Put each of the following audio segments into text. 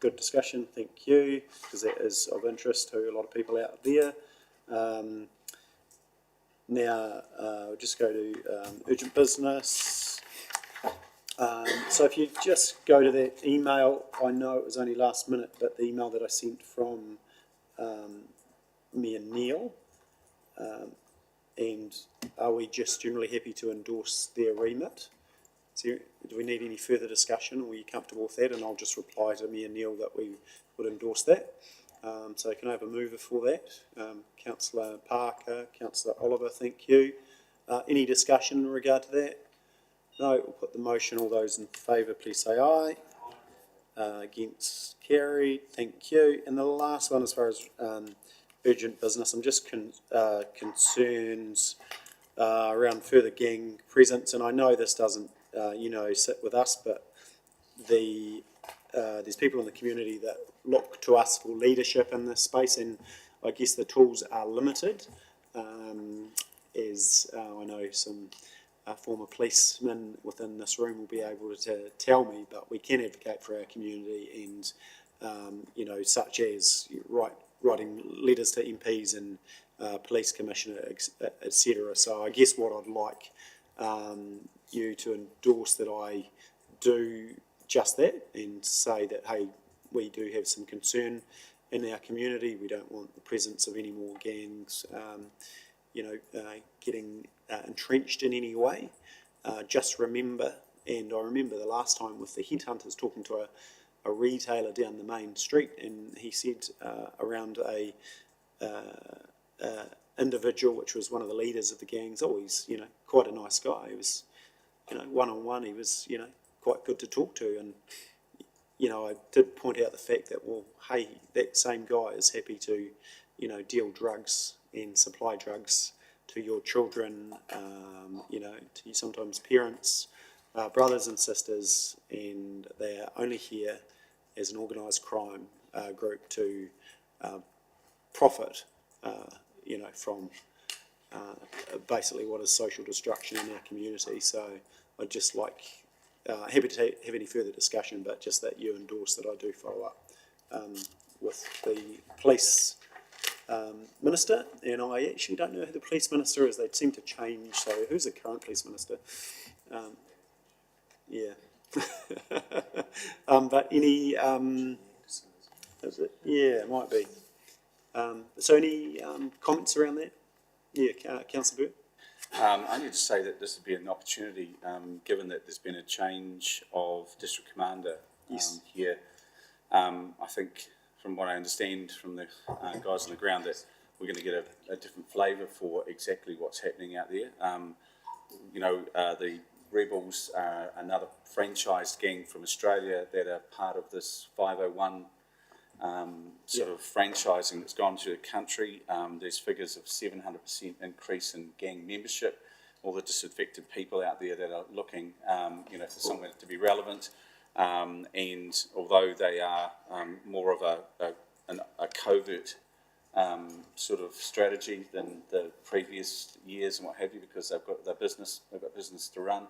Good discussion, thank you, because that is of interest to a lot of people out there. Now, we'll just go to urgent business. So if you just go to that email, I know it was only last minute, but the email that I sent from me and Neil, and are we just generally happy to endorse their remit? So do we need any further discussion, or are you comfortable with that? And I'll just reply to me and Neil that we would endorse that. So can I have a mover for that? Councillor Parker, Councillor Oliver, thank you. Any discussion in regard to that? No, we'll put the motion. All those in favour, please say aye. Against, carried, thank you. And the last one, as far as urgent business, I'm just concerns around further gang presence, and I know this doesn't, sit with us, but there's people in the community that look to us for leadership in this space, and I guess the tools are limited. As I know some former policemen within this room will be able to tell me, but we can advocate for our community, and such as writing letters to MPs and police commissioner, etc. So I guess what I'd like you to endorse that I do just that, and say that, hey, we do have some concern in our community. We don't want the presence of any more gangs, getting entrenched in any way. Just remember, and I remember the last time with the headhunters talking to a retailer down the main street, and he said around a individual, which was one of the leaders of the gangs, always, quite a nice guy. He was, one-on-one, he was, quite good to talk to, and I did point out the fact that, well, hey, that same guy is happy to, deal drugs and supply drugs to your children, to sometimes parents, brothers and sisters, and they're only here as an organised crime group to profit, from basically what is social destruction in our community. So I'd just like, happy to have any further discussion, but just that you endorse that I do follow up with the police minister, and I actually don't know who the police minister is. They seem to change, so who's the current police minister? Yeah. But any, is it? Yeah, it might be. So any comments around that? Yeah, Councillor Burt? I need to say that this would be an opportunity, given that there's been a change of district commander here. I think, from what I understand from the guys on the ground, that we're going to get a different flavour for exactly what's happening out there. The Rebels are another franchised gang from Australia that are part of this 501 sort of franchising that's gone through the country. There's figures of 700% increase in gang membership. All the disaffected people out there that are looking, for somewhere to be relevant. And although they are more of a covert sort of strategy than the previous years and what have you, because they've got business to run.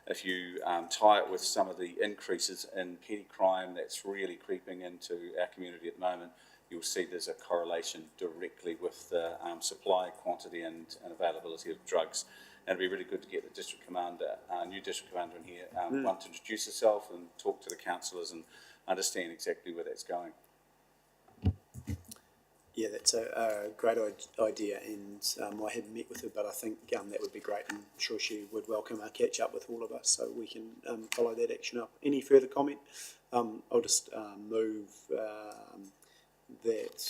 If you tie it with some of the increases in petty crime that's really creeping into our community at the moment, you'll see there's a correlation directly with the supply, quantity and availability of drugs. And it'd be really good to get the district commander, new district commander in here, one to introduce herself and talk to the councillors and understand exactly where that's going. Yeah, that's a great idea, and I hadn't met with her, but I think that would be great, and I'm sure she would welcome a catch up with all of us, so we can follow that action up. Any further comment? I'll just move that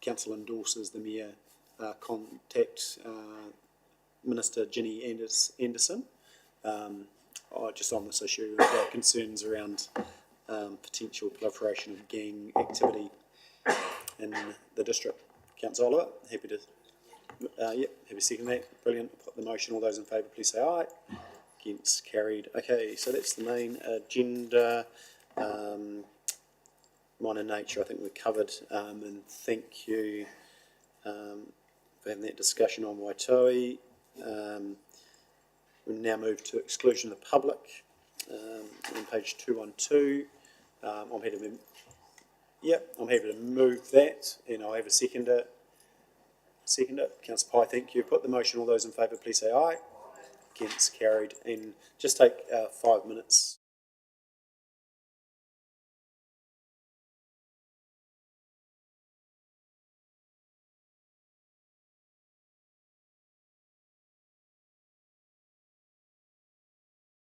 Council endorses the Mayor contact Minister Ginny Anderson, just on this issue of concerns around potential proliferation of gang activity in the district. Councillor Oliver, happy to second that. Brilliant. Put the motion. All those in favour, please say aye. Against, carried. Okay, so that's the main agenda. Minor nature, I think we're covered, and thank you for having that discussion on Waitohi. We now move to exclusion of the public on page 212. I'm happy to, I'm happy to move that, and I'll have a seconder. Second it. Councillor Pye, thank you. Put the motion. All those in favour, please say aye. Against, carried. And just take 5 minutes.